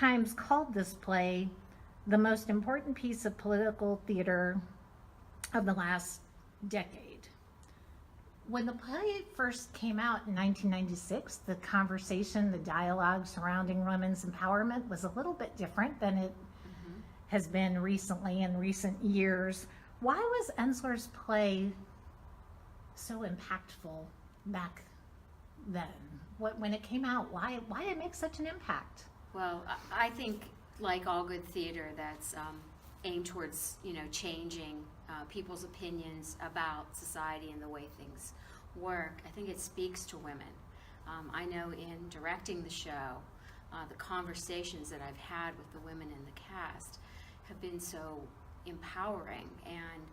Times called this play the most important piece of political theater of the last decade. When the play first came out in 1996, the conversation, the dialogue surrounding women's empowerment was a little bit different than it has been recently in recent years. Why was Ensler's play so impactful back then? When it came out, why did it make such an impact? Well, I think, like all good theater that's aimed towards, changing people's opinions about society and the way things work, I think it speaks to women. I know in directing the show, the conversations that I've had with the women in the cast have been so empowering, and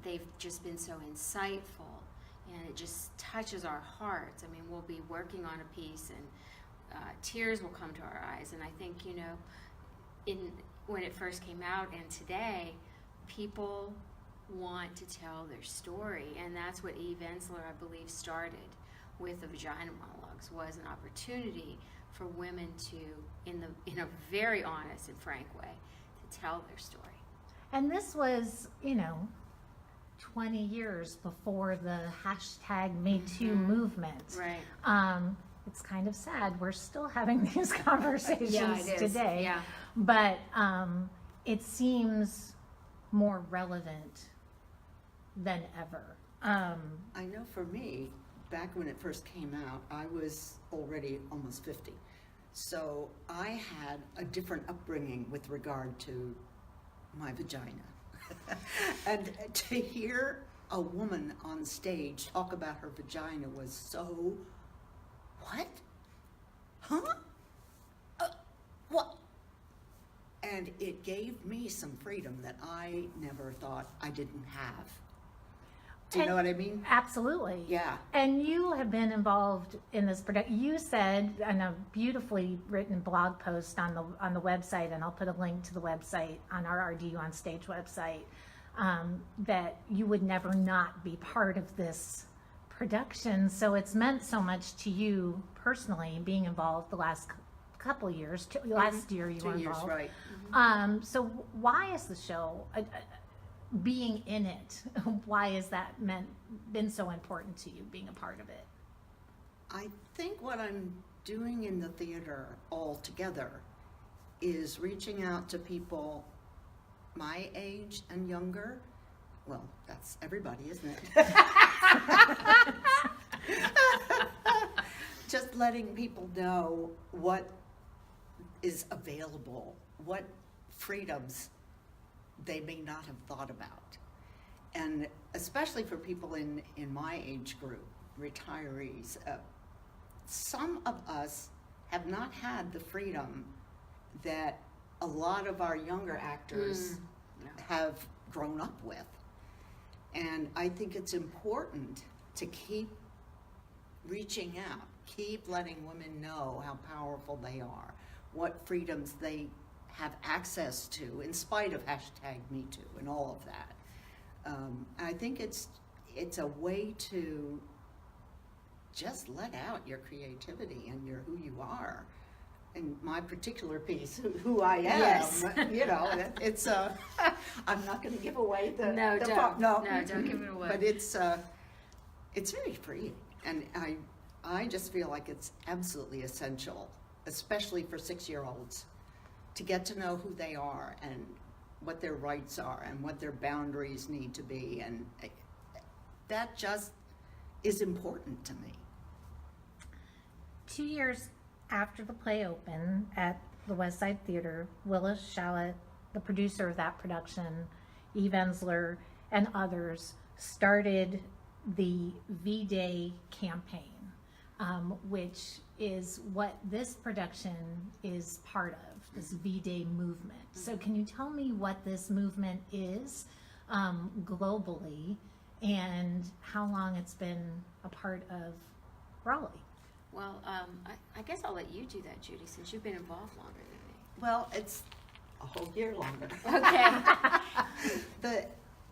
they've just been so insightful, and it just touches our hearts. I mean, we'll be working on a piece and tears will come to our eyes, and I think, when it first came out and today, people want to tell their story, and that's what Eve Ensler, I believe, started with the Vagina Monologues, was an opportunity for women to, in a very honest and frank way, to tell their story. And this was, 20 years before the hashtag Me Too movement. Right. It's kind of sad we're still having these conversations today. Yeah. But it seems more relevant than ever. I know for me, back when it first came out, I was already almost 50. So I had a different upbringing with regard to my vagina. And to hear a woman on stage talk about her vagina was so, what? Huh? What? And it gave me some freedom that I never thought I didn't have. Do you know what I mean? Absolutely. Yeah. And you have been involved in this production. You said in a beautifully written blog post on the website, and I'll put a link to the website on our RDU on Stage website, that you would never not be part of this production. So it's meant so much to you personally, being involved the last couple of years. Last year you were 2 years, involved. right. So why is the show, being in it, why has that been so important to you, being a part of it? I think what I'm doing in the theater altogether is reaching out to people my age and younger. Well, that's everybody, isn't it? Just letting people know what is available, what freedoms they may not have thought about. And especially for people in my age group, retirees, some of us have not had the freedom that a lot of our younger actors have grown up with. And I think it's important to keep reaching out, keep letting women know how powerful they are, what freedoms they have access to, in spite of hashtag Me Too and all of that. I think it's a way to just let out your creativity and who you are. In my particular piece, who I am, Yes. It's I'm not going to give away the don't give it away. But it's very freeing, and I just feel like it's absolutely essential, especially for 6-year-olds, to get to know who they are and what their rights are and what their boundaries need to be, and that just is important to me. 2 years after the play opened at the West Side Theater, Willis Shallot, the producer of that production, Eve Ensler, and others started the V-Day campaign, which is what this production is part of, this V-Day movement. So can you tell me what this movement is globally, and how long it's been a part of Raleigh? Well, I guess I'll let you do that, Judy, since you've been involved longer than me. Well, it's a whole year longer. Okay.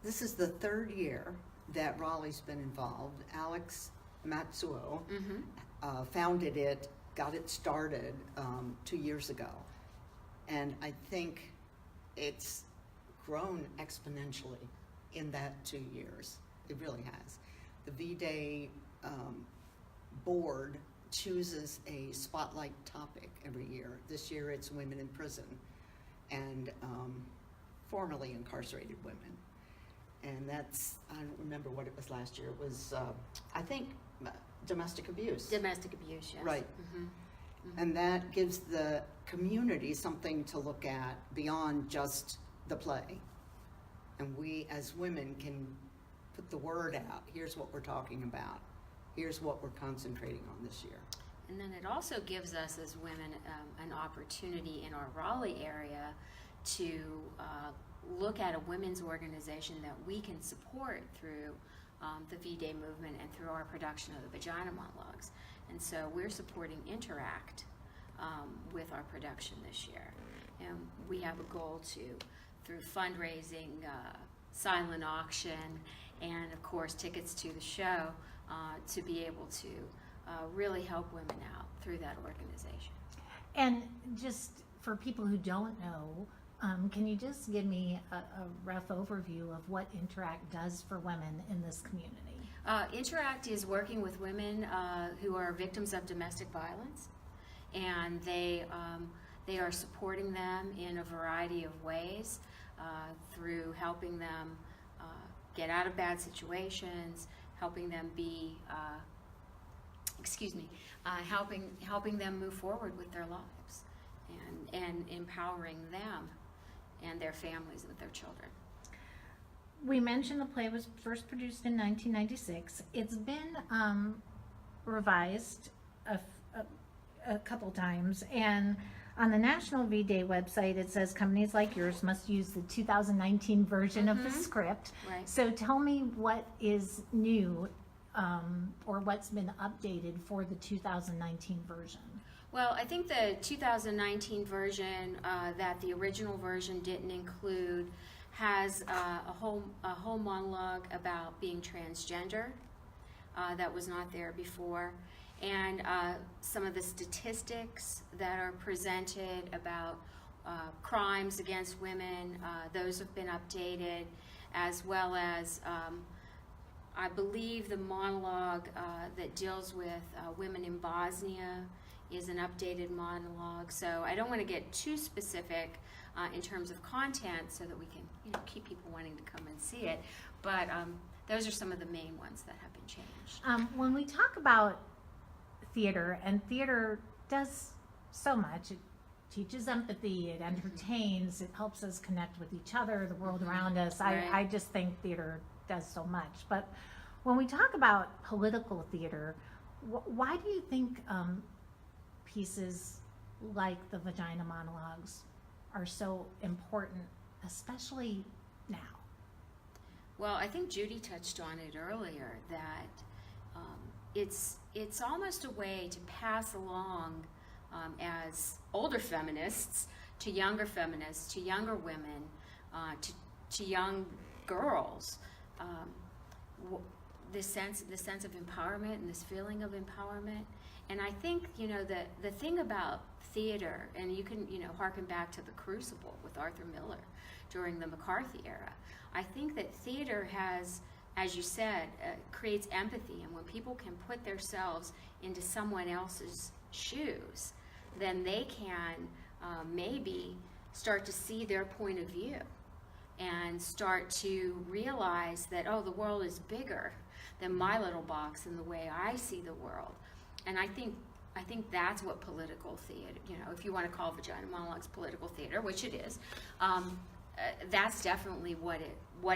This is the 3rd year that Raleigh's been involved. Alex Matsuo founded it, got it started 2 years ago. And I think it's grown exponentially in that 2 years. It really has. The V-Day board chooses a spotlight topic every year. This year it's women in prison and formerly incarcerated women. And that's, I don't remember what it was last year. It was, I think, domestic abuse. Domestic abuse, yes. Right. And that gives the community something to look at beyond just the play. And we as women can put the word out. Here's what we're talking about. Here's what we're concentrating on this year. And then it also gives us as women an opportunity in our Raleigh area to look at a women's organization that we can support through the V-Day movement and through our production of the Vagina Monologues. And so we're supporting Interact with our production this year. And we have a goal to, through fundraising, silent auction, and of course tickets to the show, to be able to really help women out through that organization. And just for people who don't know, can you just give me a rough overview of what Interact does for women in this community? Interact is working with women who are victims of domestic violence, and they are supporting them in a variety of ways through helping them get out of bad situations, helping them be, helping them move forward with their lives, and empowering them and their families with their children. We mentioned the play was first produced in 1996. It's been revised a couple times, and on the National V-Day website it says companies like yours must use the 2019 version of the script. Right. So tell me what is new or what's been updated for the 2019 version. Well, I think the 2019 version that the original version didn't include has a whole monologue about being transgender that was not there before, and some of the statistics that are presented about crimes against women, those have been updated, as well as I believe the monologue that deals with women in Bosnia is an updated monologue. So I don't want to get too specific in terms of content so that we can keep people wanting to come and see it. But those are some of the main ones that have been changed. When we talk about theater, and theater does so much, it teaches empathy, it entertains, it helps us connect with each other, the world around us. Right. I just think theater does so much. But when we talk about political theater, why do you think pieces like the Vagina Monologues are so important, especially now? Well, I think Judy touched on it earlier, that it's almost a way to pass along as older feminists to younger feminists, to younger women, to young girls, this sense of empowerment and this feeling of empowerment. And I think, the thing about theater, and you can, harken back to The Crucible with Arthur Miller during the McCarthy era. I think that theater has, as you said, creates empathy, and when people can put themselves into someone else's shoes, then they can maybe start to see their point of view and start to realize that, oh, the world is bigger than my little box and the way I see the world. And I think that's what political theater, if you want to call Vagina Monologues political theater, which it is, that's definitely what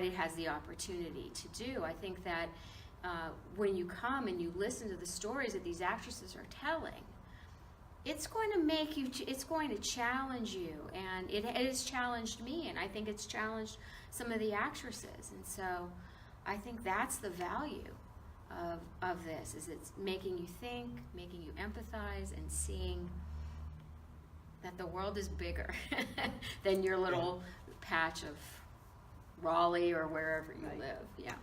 it has the opportunity to do. I think that when you come and you listen to the stories that these actresses are telling, it's going to challenge you, and it has challenged me, and I think it's challenged some of the actresses. And so I think that's the value of this, is it's making you think, making you empathize, and seeing that the world is bigger than your little patch of Raleigh or wherever you live. Yeah.